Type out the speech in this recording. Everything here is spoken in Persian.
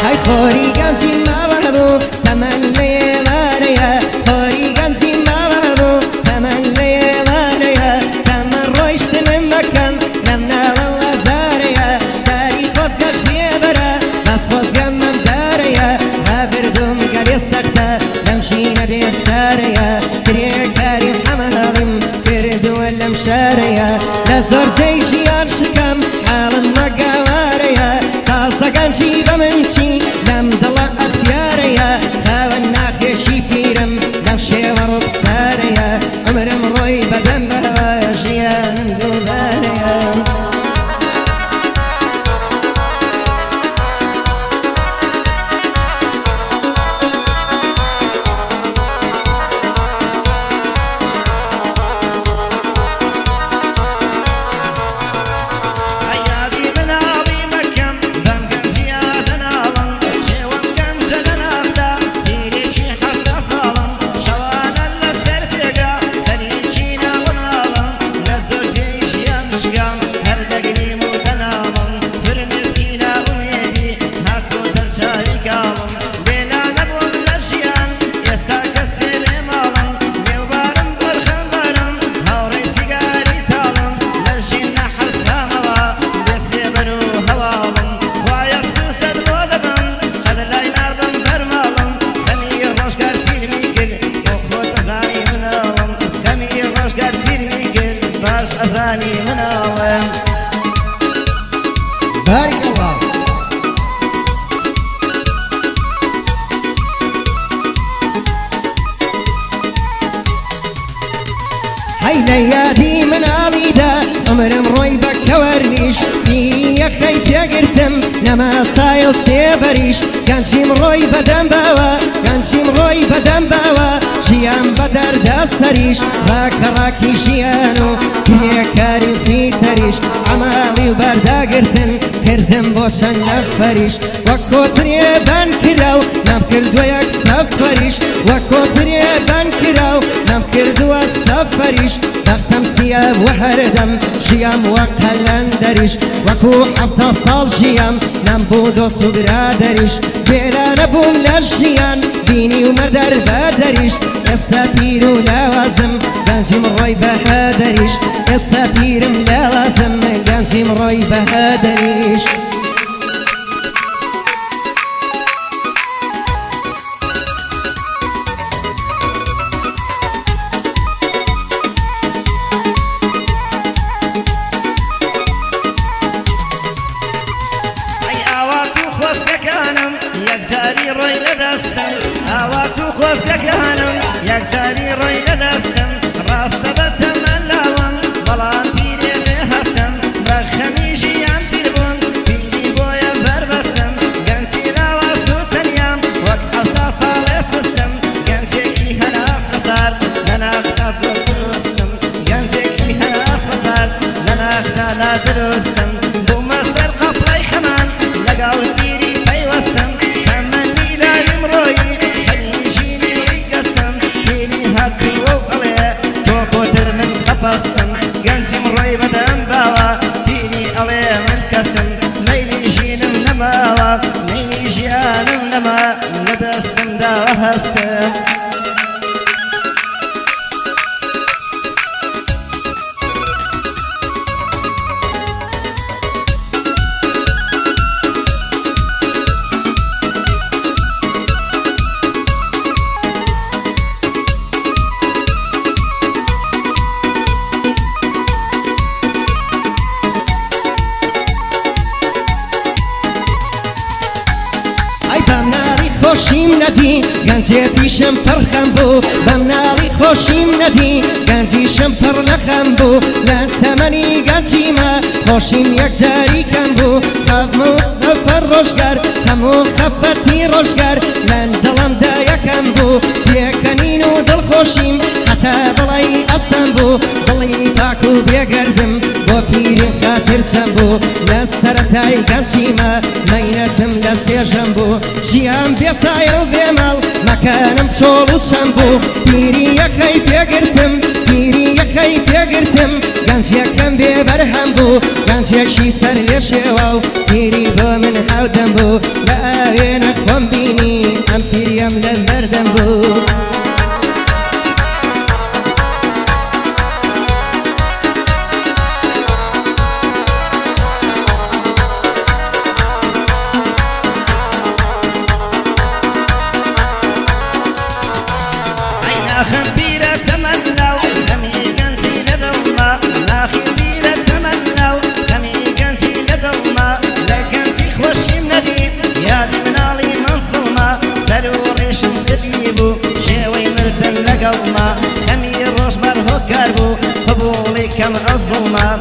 های خوری گنجی مبابو تمنی واریا خوری گنجی مبابو تمنی واریا تمن روشت نمکم نمنا وزاریا داری خوزگش بیبرا بس خوزگم من داریا هبردم گلی سخته نمشی ندی شاریا کری کاری حمالیم کردو لم شاریا لزور جیشیان شکم حالم مقواریا تازه گنجی بمنشی لم دلا اختیاریا خاون ناخیشی پیرم لم شیور بساریا عمرم روی بدن بهاجیان دوباریا أزاني من أول بارك الله هاي ليالي من عريدة عمر مروي بكورنيش يا خيت يا قرتم نما سايل سيبريش كان شي مروي بدن باوا كان شي مروي بدن باوا شيام بدر داسريش راكي شيانو كريا كاري في تريش عمالي وبردا قرتن كردم بوشن نفريش وكوتري بان كراو نم كردو يك سفريش وكوتري بان كراو نم كردو سفريش دختم سياب وحردم شيام وقلن دريش وكو حفظ صال شيام نم بودو صبرا دريش بيلا نبوم للشيان بيني ومدر بدريش السفير لوازم قانشي مروي بهادريش السفير لوازم قانشي مروي بهادريش يكجاري روي لدستم هواكو خوزك هانم يكجاري روي لدستم راست بتمن لاوم بلان بيري بهستم بخميجي يام بيربون بيدي بويا بربستم قنشي لاوا سوتنيام وكحفتا صالي سستم قنشيكي هلاس صار لنا اختصر درستم قنشيكي هلاس صار لنا اختصر درستم بومستر قبلي خمان لقاو بيري بيوستم قنشي مروي بدن باوا فيني ألي من كستم ميلي جينم نماوا ميلي جيانم نما ندستم دا وهستم خوشیم ندی گنجیشم پر خم بو بم نالی خوشیم ندی گنجیشم پر لخم بو لن تمنی گنجی ما خوشیم یک جاری کم بو خفمو خفر روشگر تمو خفتی روشگر لن دلم دا یکم بو یکنین و دل خوشیم حتی دلی اصم بو دلی تاکو بیگردم بو پیرین خاطر شم بو لسرتای گنجی ما مینتم لسیجم بو جیام بسایل و بمال مکانم شول و شمبو پیری یخی پیگرتم پیری یخی پیگرتم گنج یکم ببرهم بو گنج یکی سر یشواو پیری من حودم بو لآوين أخوان بيني أم فيريم للبردم بو خبيرة تمنوا كمي كنتي لدوما لا خبيرة تمنوا كمي كنتي لدوما لكنتي خوشي مندي يا دمنالي منظومة سروريش مسبيبو جاوي مردن لقوما كمي روش برهو كاربو قبولي كم عظومة